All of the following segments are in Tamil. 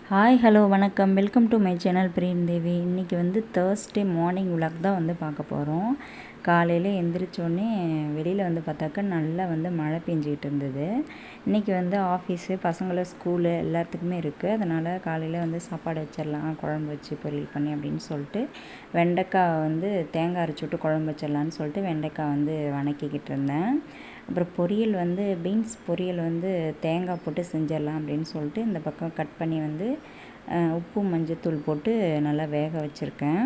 ஹாய் ஹலோ வணக்கம். வெல்கம் டு மை சேனல் பிரியன் தேவி. இன்றைக்கி வந்து தேர்ஸ்டே மார்னிங் விளாக் தான் வந்து பார்க்க போகிறோம். காலையில் எந்திரிச்சோடனே வெளியில் வந்து பார்த்தாக்கா நல்லா வந்து மழை பெஞ்சிக்கிட்டு இருந்தது. இன்றைக்கி வந்து ஆஃபீஸு பசங்களை ஸ்கூலு எல்லாத்துக்குமே இருக்குது. அதனால் காலையில் வந்து சாப்பாடு வச்சிடலாம், குழம்பு வச்சு பொரியல் பண்ணி அப்படின்னு சொல்லிட்டு வெண்டைக்காய் வந்து தேங்காய் அரைச்சி விட்டு குழம்பு வச்சிடலான்னு சொல்லிட்டு வெண்டைக்காய் வந்து வணக்கிக்கிட்டு இருந்தேன். அப்புறம் பொரியல் வந்து பீன்ஸ் பொரியல் வந்து தேங்காய் போட்டு செஞ்சிடலாம் அப்படின்னு சொல்லிட்டு இந்த பக்கம் கட் பண்ணி வந்து உப்பு மஞ்சத்தூள் போட்டு நல்லா வேக வச்சுருக்கேன்.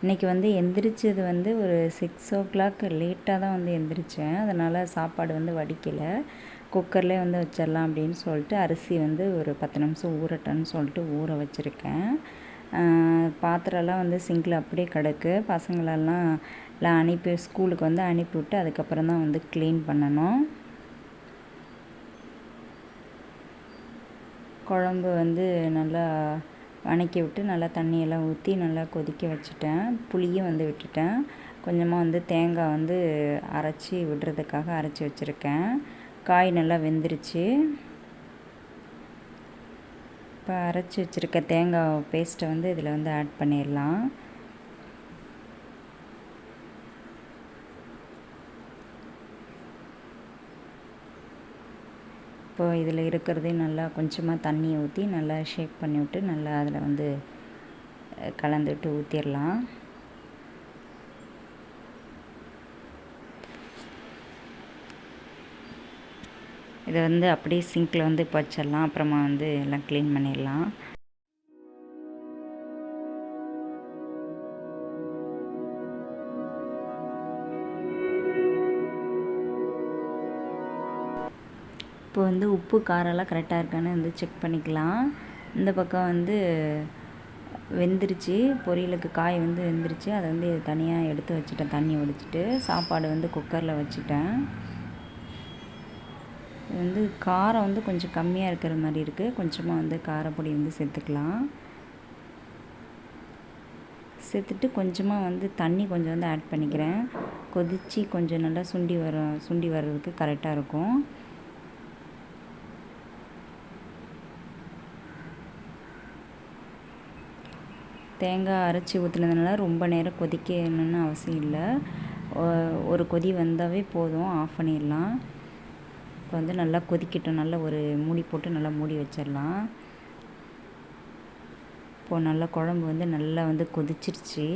இன்றைக்கி வந்து எந்திரிச்சது வந்து ஒரு 6 o'clock லேட்டாக தான் வந்து எந்திரிச்சேன். அதனால் சாப்பாடு வந்து வடிக்கலை, குக்கர்லேயே வந்து வச்சிடலாம் அப்படின்னு சொல்லிட்டு அரிசி வந்து ஒரு 10 நிமிஷம் ஊறட்டன்னு சொல்லிட்டு ஊற வச்சுருக்கேன். பாத்திரம்லாம் வந்து சிங்கில் அப்படியே கிடக்கு. பசங்களெல்லாம் அனுப்பி ஸ்கூலுக்கு வந்து அனுப்பிவிட்டு அதுக்கப்புறம் தான் வந்து க்ளீன் பண்ணணும். குழம்பு வந்து நல்லா வணக்கி விட்டு நல்லா தண்ணியெல்லாம் ஊற்றி நல்லா கொதிக்க வச்சுட்டேன். புளியும் வந்து விட்டுட்டேன். கொஞ்சமாக வந்து தேங்காய் வந்து அரைச்சி விடுறதுக்காக அரைச்சி வச்சுருக்கேன். காய் நல்லா வெந்துருச்சு. இப்போ அரைச்சி வச்சுருக்க தேங்காய் பேஸ்ட்டை வந்து இதில் வந்து ஆட் பண்ணிடலாம். இப்போ இதில் இருக்கிறதையும் நல்லா கொஞ்சமாக தண்ணியை ஊற்றி நல்லா ஷேக் பண்ணி விட்டு நல்லா அதில் வந்து கலந்துவிட்டு ஊற்றிடலாம். இதை வந்து அப்படியே சிங்கில் வந்து இப்போ வச்சிடலாம். அப்புறமா வந்து எல்லாம் க்ளீன் பண்ணிடலாம். இப்போ வந்து உப்பு காரெல்லாம் கரெக்டாக இருக்கான்னு வந்து செக் பண்ணிக்கலாம். இந்த பக்கம் வந்து வெந்துருச்சு, பொரியலுக்கு காய் வந்து வெந்துருச்சு. அதை வந்து தனியாக எடுத்து வச்சுட்டேன், தண்ணி வடிச்சிட்டு. சாப்பாடு வந்து குக்கரில் வச்சுட்டேன். இது வந்து காரம் வந்து கொஞ்சம் கம்மியாக இருக்கிற மாதிரி இருக்குது. கொஞ்சமாக வந்து காரப்பொடி வந்து சேர்த்துக்கலாம். சேர்த்துட்டு கொஞ்சமாக வந்து தண்ணி கொஞ்சம் வந்து ஆட் பண்ணிக்கிறேன். கொதித்து கொஞ்சம் நல்லா சுண்டி வர்றதுக்கு கரெக்டாக இருக்கும். தேங்காய் அரைச்சி ஊற்றுனதுனால ரொம்ப நேரம் கொதிக்கணும்னு அவசியம் இல்லை. ஒரு கொதி வந்தாவே போதும், ஆஃப் பண்ணிடலாம். இப்போ வந்து நல்லா கொதிக்கட்டும். நல்லா ஒரு மூடி போட்டு நல்லா மூடி வச்சிடலாம். இப்போது நல்லா குழம்பு வந்து நல்லா வந்து கொதிச்சிருச்சு.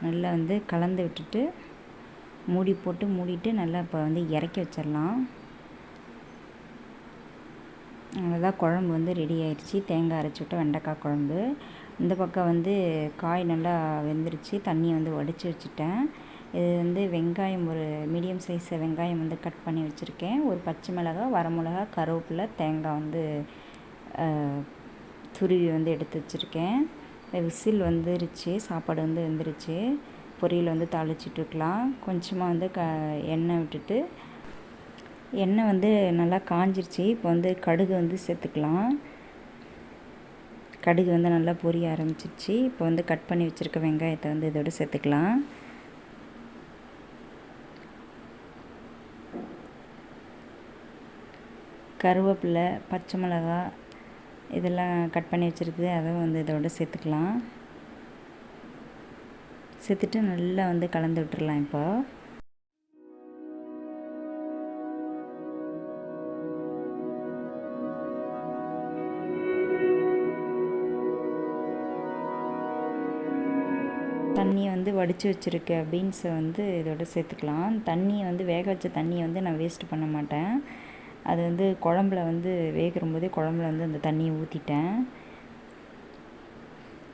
நல்லா வந்து கலந்து விட்டுட்டு மூடி போட்டு மூடிட்டு நல்லா இப்போ வந்து இறக்கி வச்சிடலாம். அவ்வளோதான், குழம்பு வந்து ரெடி ஆயிடுச்சு. தேங்காய் அரைச்சி விட்டு வெண்டைக்காய் குழம்பு. இந்த பக்கம் வந்து காய் நல்லா வெந்துருச்சு. தண்ணியை வந்து வடித்து வச்சுட்டேன். இது வந்து வெங்காயம் ஒரு மீடியம் சைஸ் வெங்காயம் வந்து கட் பண்ணி வச்சுருக்கேன். ஒரு பச்சை மிளகாய், வரமிளகா, கருவேப்பிலை, தேங்காய் வந்து துருவி வந்து எடுத்து வச்சுருக்கேன். விசில் வந்துருச்சு, சாப்பாடு வந்து வெந்துருச்சு. பொரியல் வந்து தாளிச்சிட்ருக்கலாம். கொஞ்சமாக வந்து எண்ணெய் விட்டுட்டு எண்ணெய் வந்து நல்லா காஞ்சிருச்சு. இப்போ வந்து கடுகு வந்து சேர்த்துக்கலாம். கடுகு வந்து நல்லா பொரிய ஆரம்பிச்சிருச்சு. இப்போ வந்து கட் பண்ணி வச்சுருக்க வெங்காயத்தை வந்து இதோடு சேர்த்துக்கலாம். கருவேப்பிலை, பச்சை மிளகா இதெல்லாம் கட் பண்ணி வச்சுருக்குது, அதை வந்து இதோடு சேர்த்துக்கலாம். சேர்த்துட்டு நல்லா வந்து கலந்து விட்டுறலாம். இப்போ தண்ணியை வந்து வடித்து வச்சுருக்க பீன்ஸை வந்து இதோட சேர்த்துக்கலாம். தண்ணியை வந்து வேக வச்ச தண்ணியை வந்து நான் வேஸ்ட் பண்ண மாட்டேன். அது வந்து குழம்புல வந்து வேகும்போதே குழம்புல வந்து அந்த தண்ணியை ஊற்றிட்டேன்.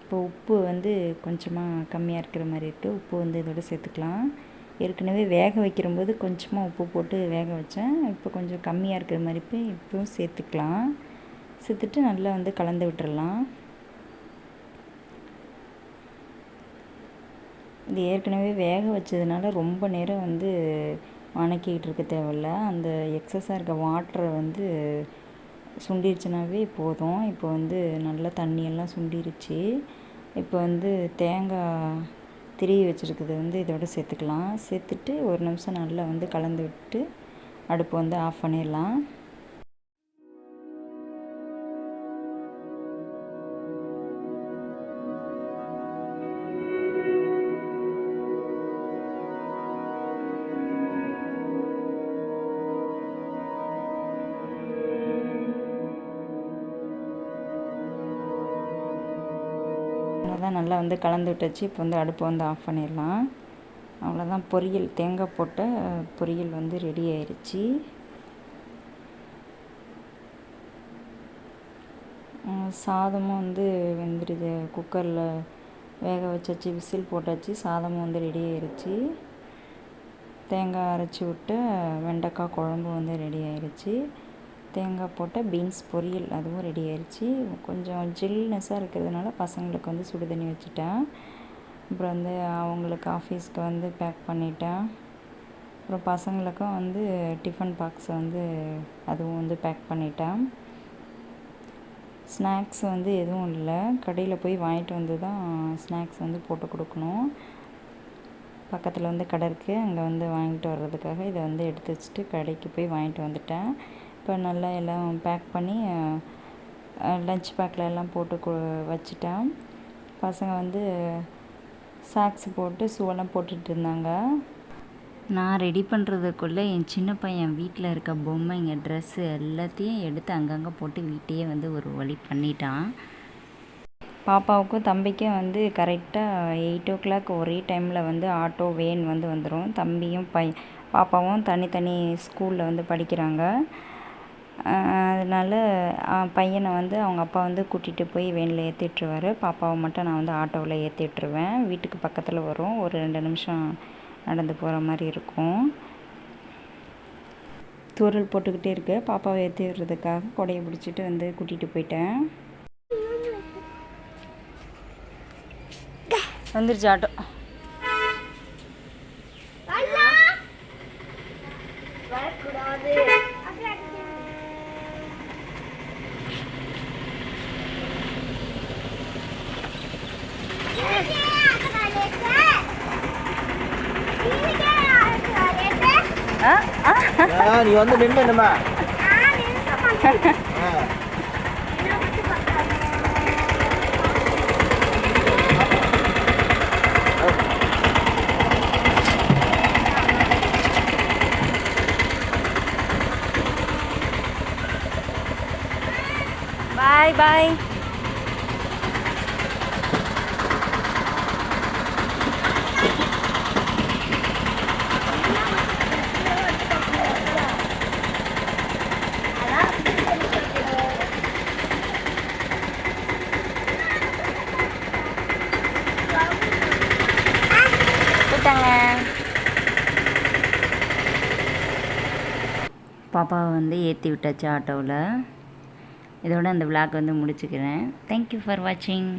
இப்போ உப்பு வந்து கொஞ்சமாக கம்மியாக இருக்கிற மாதிரி இருக்குது. உப்பு வந்து இதோட சேர்த்துக்கலாம். ஏற்கனவே வேக வைக்கிறம்போது கொஞ்சமாக உப்பு போட்டு வேக வச்சேன். இப்போ கொஞ்சம் கம்மியாக இருக்கிற மாதிரி இப்போவும் சேர்த்துக்கலாம். சேர்த்துட்டு நல்லா வந்து கலந்து விட்டுறலாம். இது ஏற்கனவே வேக வச்சதுனால ரொம்ப நேரம் வந்து வணக்கிக்கிட்டு இருக்க தேவையில்ல. அந்த எக்ஸஸாக இருக்க வாட்டரை வந்து சுண்டிருச்சுனாவே போதும். இப்போ வந்து நல்லா தண்ணியெல்லாம் சுண்டிருச்சு. இப்போ வந்து தேங்காய் திருவி வச்சுருக்குது வந்து இதோட சேர்த்துக்கலாம். சேர்த்துட்டு ஒரு நிமிஷம் நல்லா வந்து கலந்து விட்டு அடுப்பு வந்து ஆஃப் பண்ணிடலாம். அவ்வளோதான், நல்லா வந்து கலந்து விட்டாச்சு. இப்போ வந்து அடுப்பை வந்து ஆஃப் பண்ணிடலாம். அவ்வளோதான், பொரியல் தேங்காய் போட்ட பொரியல் வந்து ரெடி ஆயிடுச்சு. சாதமும் வந்து வெந்துடுது, குக்கரில் வேக வச்சாச்சு, விசில் போட்டாச்சு. சாதமும் வந்து ரெடி ஆயிடுச்சு. தேங்காய் அரைச்சி விட்டு வெண்டைக்காய் குழம்பு வந்து ரெடி ஆயிடுச்சு. தேங்காய் போட்ட பீன்ஸ் பொரியல் அதுவும் ரெடி ஆயிடுச்சு. கொஞ்சம் ஜில்னஸாக இருக்கிறதுனால பசங்களுக்கு வந்து சுடு தண்ணி வச்சுட்டேன். அப்புறம் வந்து அவங்களுக்கு ஆஃபீஸ்க்கு வந்து பேக் பண்ணிட்டேன். அப்புறம் பசங்களுக்கும் வந்து டிஃபன் பாக்ஸ் வந்து அதுவும் வந்து பேக் பண்ணிட்டேன். ஸ்நாக்ஸ் வந்து எதுவும் இல்லை, கடையில் போய் வாங்கிட்டு வந்து தான் ஸ்நாக்ஸ் வந்து போட்டு கொடுக்கணும். பக்கத்தில் வந்து கடை இருக்குது, அங்கே வந்து வாங்கிட்டு வர்றதுக்காக இதை வந்து எடுத்து வச்சுட்டு கடைக்கு போய் வாங்கிட்டு வந்துட்டேன். இப்போ நல்லா எல்லாம் பேக் பண்ணி லஞ்ச் பேக்கில் எல்லாம் போட்டு வச்சுட்டேன். பசங்க வந்து சாக்ஸ் போட்டு ஷூவெல்லாம் போட்டுட்டு இருந்தாங்க. நான் ரெடி பண்ணுறதுக்குள்ளே என் சின்ன பையன் வீட்டில் இருக்க பொம்மைங்க ட்ரெஸ்ஸு எல்லாத்தையும் எடுத்து அங்கங்கே போட்டு வீட்டையே வந்து ஒரு வழி பண்ணிட்டான். பாப்பாவுக்கும் தம்பிக்கும் வந்து கரெக்டாக 8 o'clock ஒரே டைமில் வந்து ஆட்டோ வேன் வந்து வந்துடும். தம்பியும் பாப்பாவும் தனித்தனி ஸ்கூலில் வந்து படிக்கிறாங்க. அதனால் பையனை வந்து அவங்க அப்பா வந்து கூட்டிகிட்டு போய் வேனில் ஏற்றி விட்ருவார். பாப்பாவை மட்டும் நான் வந்து ஆட்டோவில் ஏற்றி விட்ருவேன். வீட்டுக்கு பக்கத்தில் வரும், ஒரு 2 நிமிஷம் நடந்து போகிற மாதிரி இருக்கும். தூரல் போட்டுக்கிட்டே இருக்கு. பாப்பாவை ஏற்றி விடுறதுக்காக கொடையை பிடிச்சிட்டு வந்து கூட்டிகிட்டு போயிட்டேன். வந்துருச்சு ஆட்டோ. நீ வந்து நின்னுமா பாய் பாய். பாப்பாவை வந்து ஏற்றி விட்டாச்சு ஆட்டோவில். இதோட அந்த விளாக் வந்து முடிச்சுக்கிறேன். தேங்க்யூ ஃபார் வாட்சிங்.